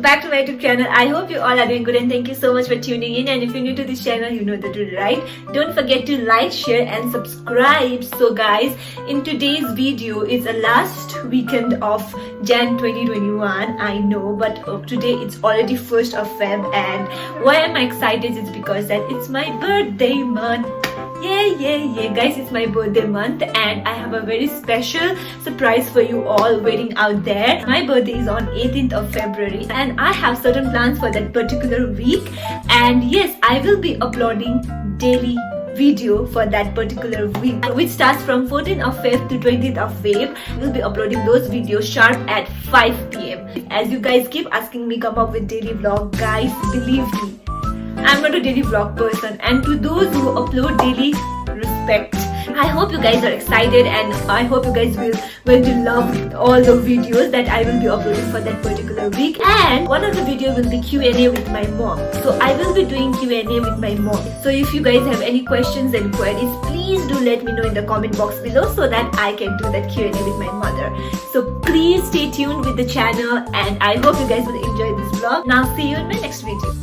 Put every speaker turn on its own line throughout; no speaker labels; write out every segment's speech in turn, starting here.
back to my YouTube channel. I hope you all are doing good and thank you so much for tuning in. And if you're new to this channel, you know the drill, right? Don't forget to like, share and subscribe. So guys, in today's video, it's the last weekend of Jan 2021. I know, but today it's already 1st of Feb, and why am I excited? It's because that it's my birthday month. Yeah guys, it's my birthday month and I have a very special surprise for you all waiting out there. My birthday is on 18th of February and I have certain plans for that particular week, and yes, I will be uploading daily video for that particular week, which starts from 14th of Feb to 20th of Feb. We'll be uploading those videos sharp at 5 p.m. As you guys keep asking me come up with daily vlog, guys, believe me, I'm not a daily vlog person, and to those who upload daily, respect. I hope you guys are excited and I hope you guys will going to love all the videos that I will be uploading for that particular week. And one of the video will be Q&A with my mom. So I will be doing Q&A with my mom. So if you guys have any questions and queries, please do let me know in the comment box below so that I can do that Q&A with my mother. So please stay tuned with the channel and I hope you guys will enjoy this vlog. Now see you in my next video.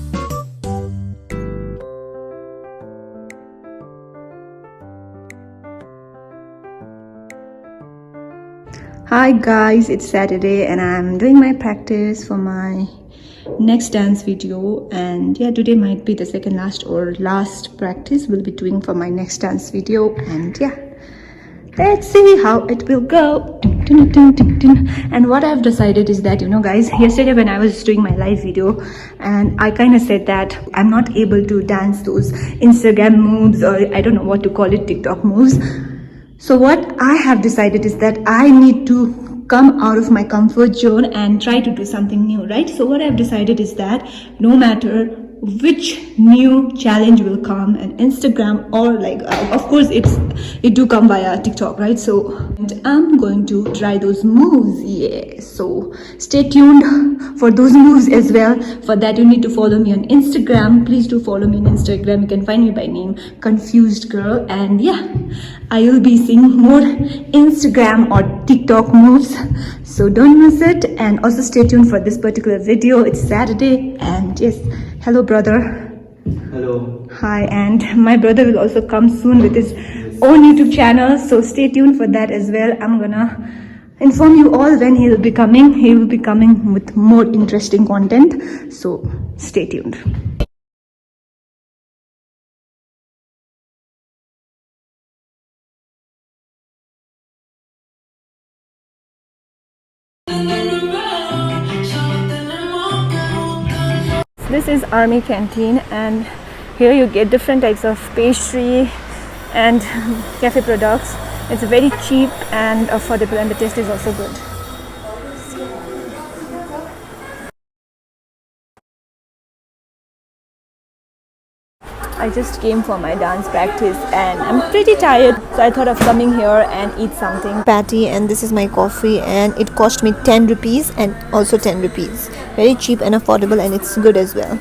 Hi guys, it's Saturday and I'm doing my practice for my next dance video, and yeah, today might be the second last or last practice we'll be doing for my next dance video, and yeah, let's see how it will go. And what I've decided is that, you know guys, yesterday when I was doing my live video and I kind of said that I'm not able to dance those Instagram moves, or I don't know what to call it, TikTok moves. So what I have decided is that I need to come out of my comfort zone and try to do something new, right? So what I've decided is that no matter which new challenge will come on Instagram or like of course it do come via TikTok, right? So and I'm going to try those moves. Yeah, so stay tuned for those moves as well. For that you need to follow me on Instagram. Please do follow me on Instagram. You can find me by name Confused Girl, and yeah, I will be seeing more Instagram or TikTok moves, so don't miss it. And also stay tuned for this particular video. It's Saturday, and yes, hello brother.
Hello.
Hi, and my brother will also come soon with his own YouTube channel, so stay tuned for that as well. I'm gonna inform you all when he will be coming. He will be coming with more interesting content, so stay tuned. This is Army Canteen, and here you get different types of pastry and cafe products. It's very cheap and affordable, and the taste is also good. I just came for my dance practice and I'm pretty tired, so I thought of coming here and eat something.
Patty, and this is my coffee, and it cost me 10 rupees and also 10 rupees. Very cheap and affordable, and it's good as well.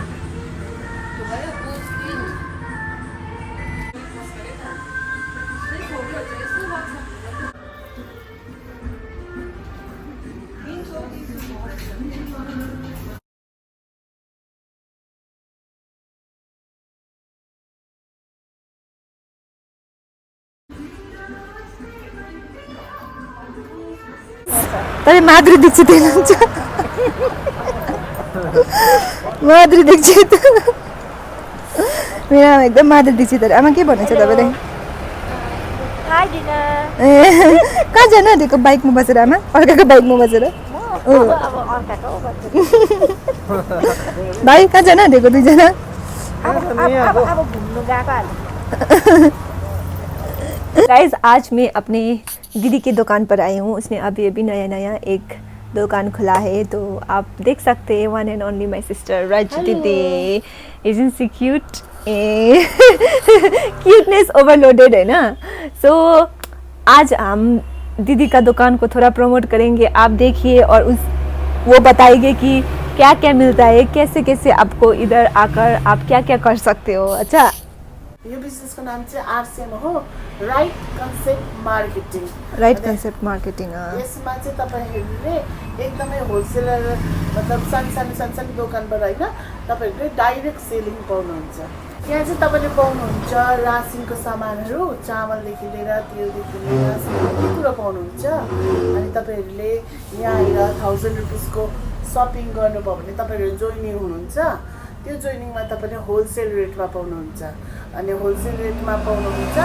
तर माधुरी दीक्षित हेर्नुहुन्छ माधुरी दीक्षित मेरो आमा एकदम माधुरी दीक्षित हो। आमा के भन्नुहुन्छ तपाईलाई?
हाय डिना।
ए कहाँ जानु आँटेको? बाइकमा बसेर आमा? अर्काको बाइकमा बसेर?
अब अर्काको
भाइ कहाँ जानु आँटेको दुईजना?
अब घुम्नु गएको हाल।
गाइज, आज मैं अपने दीदी की दुकान पर आई हूँ। उसने अभी नया एक दुकान खुला है, तो आप देख सकते हैं। One and only my sister Raj दीदी। Isn't she cute? Cuteness overloaded है ना। सो आज हम दीदी का दुकान को थोड़ा प्रमोट करेंगे, आप देखिए, और वो बताएंगे कि क्या क्या मिलता है, कैसे कैसे आपको इधर आकर आप क्या क्या कर सकते हो। अच्छा,
यो बिजनेसको नाम चाहिँ आरसिएम हो, right concept marketing.
Right concept marketing.
यसमा चाहिँ तपाईँहरूले एकदमै होलसेलर मतलब सानो दोकानबाट होइन तपाईँहरूले डाइरेक्ट सेलिङ पाउनुहुन्छ। यहाँ चाहिँ तपाईँले पाउनुहुन्छ रासिनको सामानहरू, चामलदेखि लिएर तेलदेखि लिएर सबै कुरो पाउनुहुन्छ। अनि तपाईँहरूले यहाँ आएर 1000 रुपिसको सपिङ गर्नुभयो भने तपाईँहरू जोइनिङ हुनुहुन्छ। त्यो जोइनिङमा तपाईँले होलसेल रेटमा पाउनुहुन्छ। अनि होलसेल रेटमा पाउनुहुन्छ,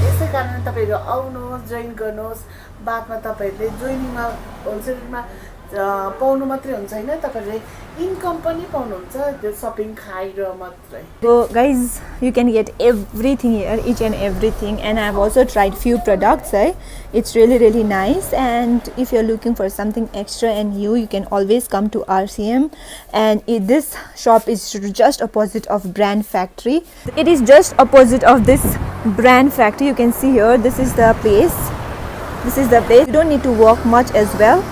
यसै कारण तपाईँहरू आउनुहोस्, जोइन गर्नुहोस्। बादमा तपाईँहरूले जोइनिङमा होलसेल रेटमा पाउनु मात्रै हुन्छ होइन, तपाईँहरूले इन्कम पनि पाउनुहुन्छ त्यो सपिङ खाएर मात्रै।
So guys, you can get everything here, each and everything, and I've also tried few products. It's really nice, and if you're looking for something extra and new, you can always come to RCM. And this shop is just opposite of Brand Factory. It is just opposite of this Brand Factory. You can see here, this is the place. You don't need to walk much as well.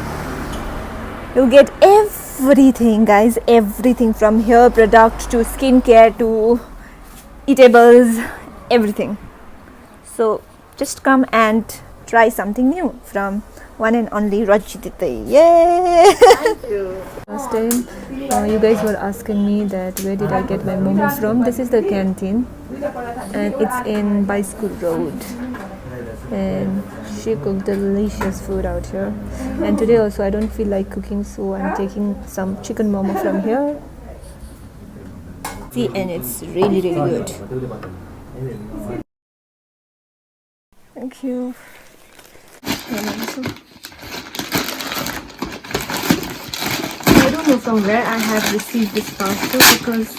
You get everything, guys, everything from hair products to skincare to eatables, everything. So just come and try something new from one and only Rajitite. Yay!
Thank you.
Last time you guys were asking me that where did I get my momo from. This is the canteen and it's in Bicycle Road, and she cooked delicious food out here. And today also I don't feel like cooking, so I'm taking some chicken momo from here.
See, and it's really good.
Thank you. I don't know from where I have received this parcel because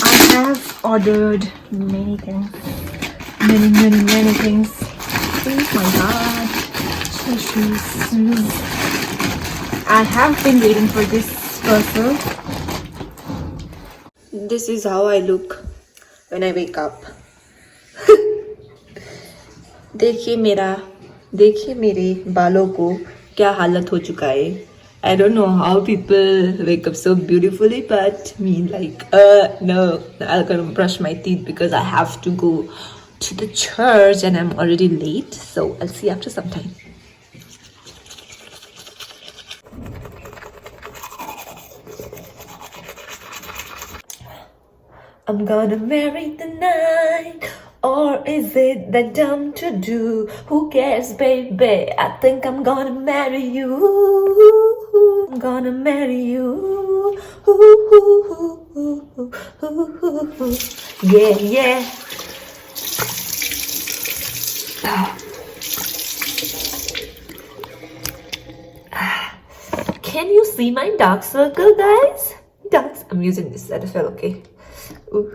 I have ordered many things. Many things. Oh my god. Tissues. I have been waiting for this parcel. This is how I look when I wake up. देखिए मेरे बालों को क्या हालत हो चुका है. I don't know how people wake up so beautifully, but me like no, I'm gonna brush my teeth because I have to go to the church and I'm already late, so I'll see you after some time. I'm gonna marry tonight, or is it that dumb to do? Who cares, baby? I think I'm gonna marry you. I'm gonna marry you. Yeah. Can you see my dark circle, guys? I'm using this Cetaphil, okay? Ooh.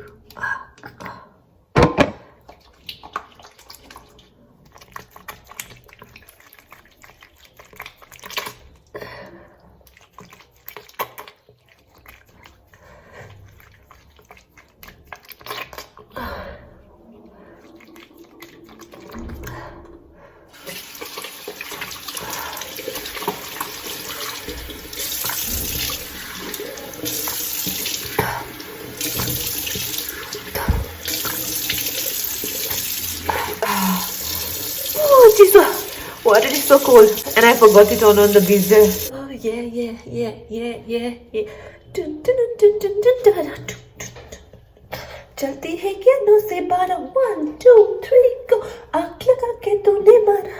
Oh, Jesus, water is so cold and I forgot it on the geyser. Oh, yeah. चलती है क्या 9 से 12, 1, 2, 3, go. आँख लगा के तूने मारा.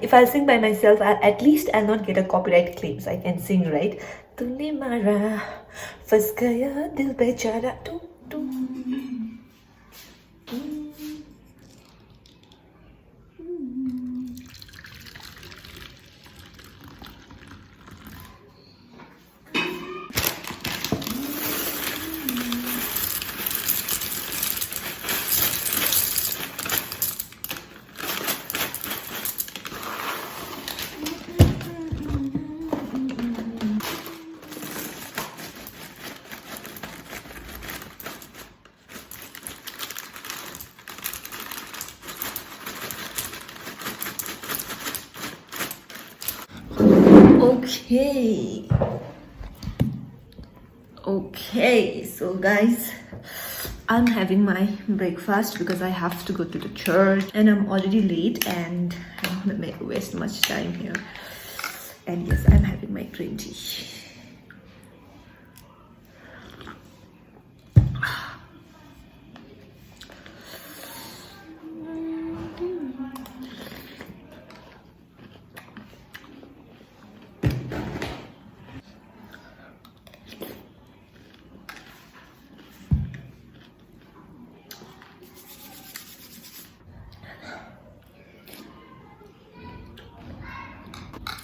If I'll sing by myself, at least I'll not get a copyright claims. I can sing, right? तूने मारा, फंस गया दिल बेचारा. Okay, so guys,
I'm having my breakfast because I have to go to the church and I'm already late and I'm gonna waste much time here. And yes, I'm having my green tea.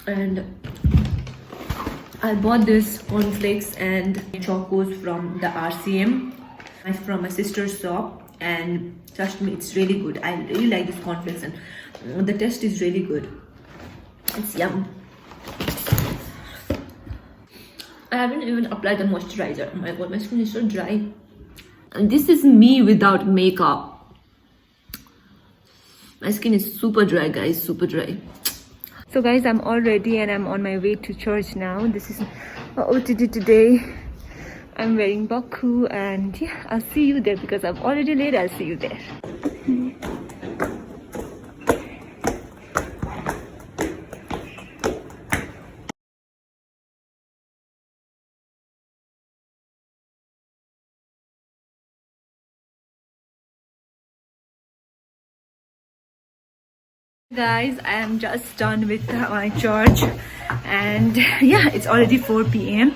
And I bought this cornflakes and chocos from the RCM, from my sister's shop, and trust me, it's really good. I really like this cornflakes and the taste is really good. It's yum. I haven't even applied the moisturizer. Oh my god, my skin is so dry. And this is me without makeup. My skin is super dry, guys, super dry.
So guys, I'm all ready and I'm on my way to church now. This is OTD today. I'm wearing Baku and yeah, I'll see you there because I'm already late. I'll see you there. Guys, I am just done with my church and yeah, it's already 4 p.m.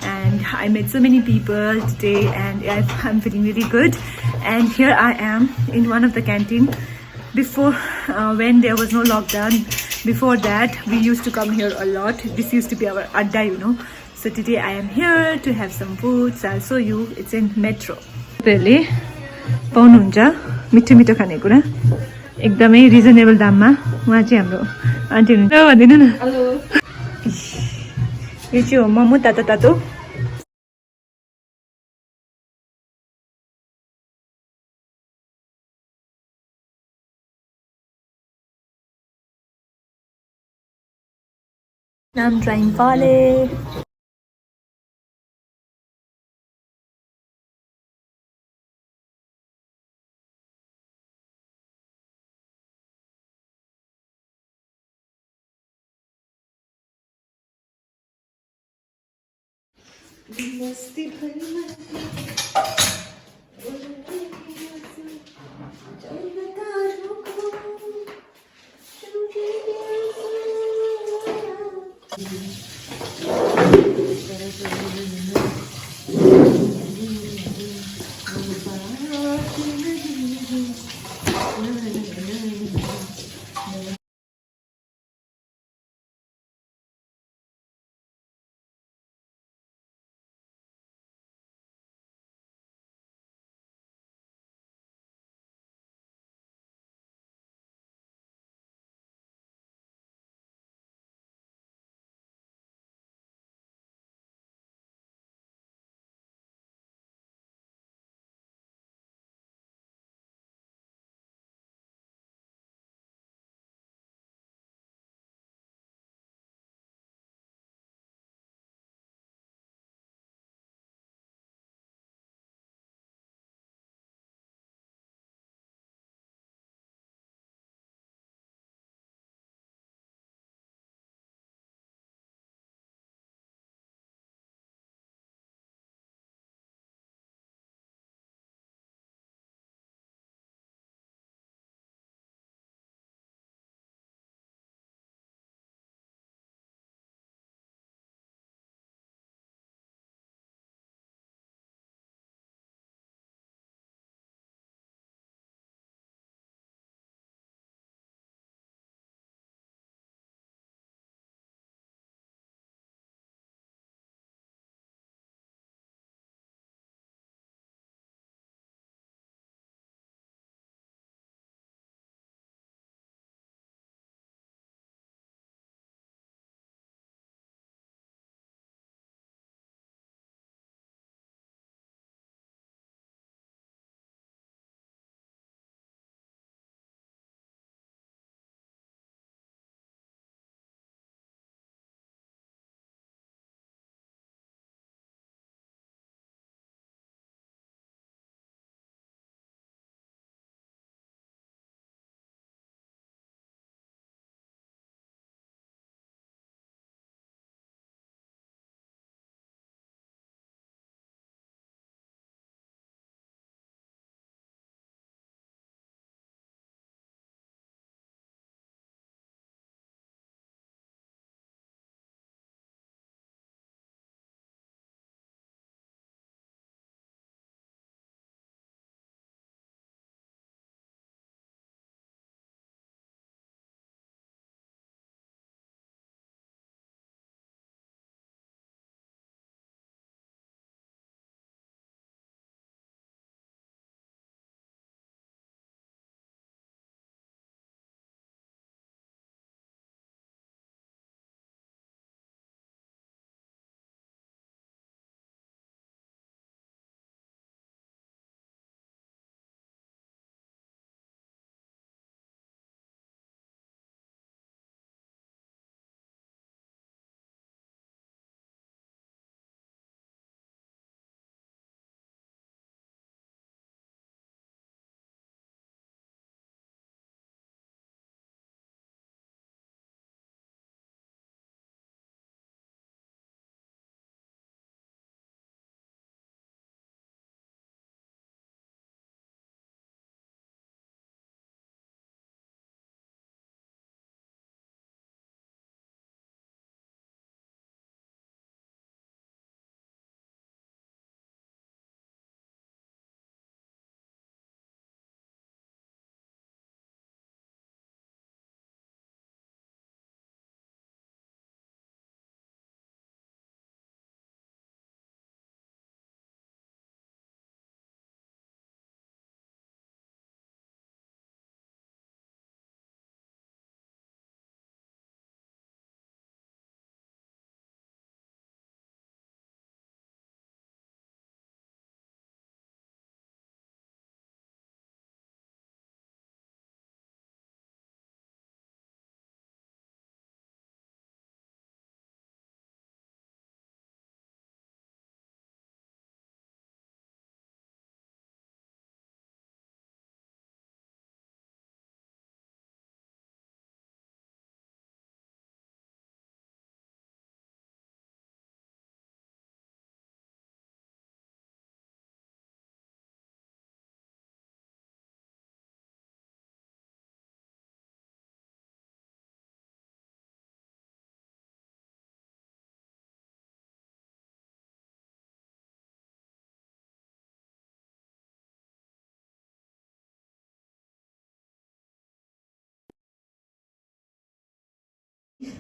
and I met so many people today and I'm feeling really good. And here I am in one of the canteen. Before when there was no lockdown, before that we used to come here a lot. This used to be our adda, you know. So today I am here to have some food. So I'll show you. It's in Metro. Pele पाउनुहुन्छ मिठो मिठो खानेकुरा एकदमै reasonable दाममा। उहाँ चाहिँ हाम्रो aunty हुनुहुन्छ। भनिदिनु न। हेलो। यो चाहिँ हो मोमो तातो तातो। I'm trying pale.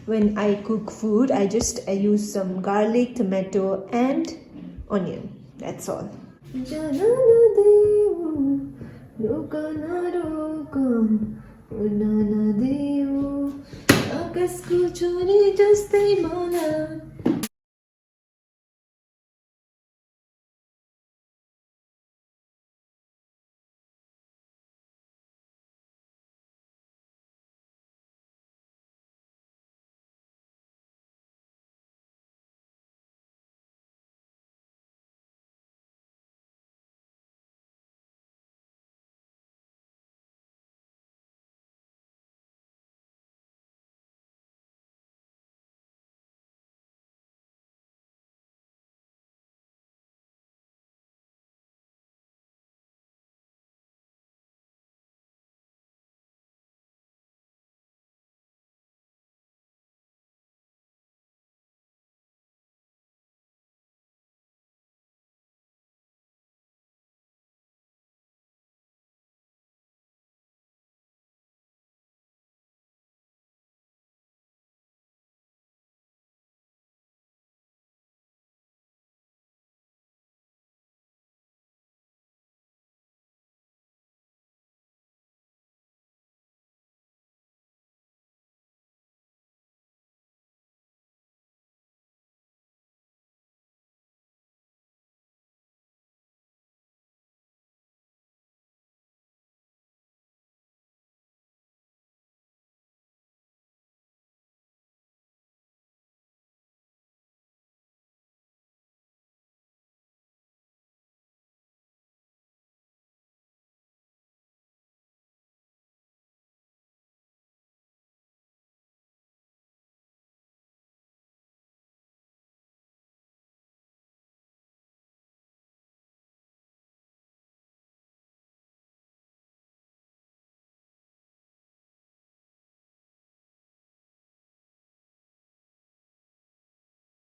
when I cook food, I use some garlic, tomato, and onion. That's all. आकाशको छोरी जस्तै मन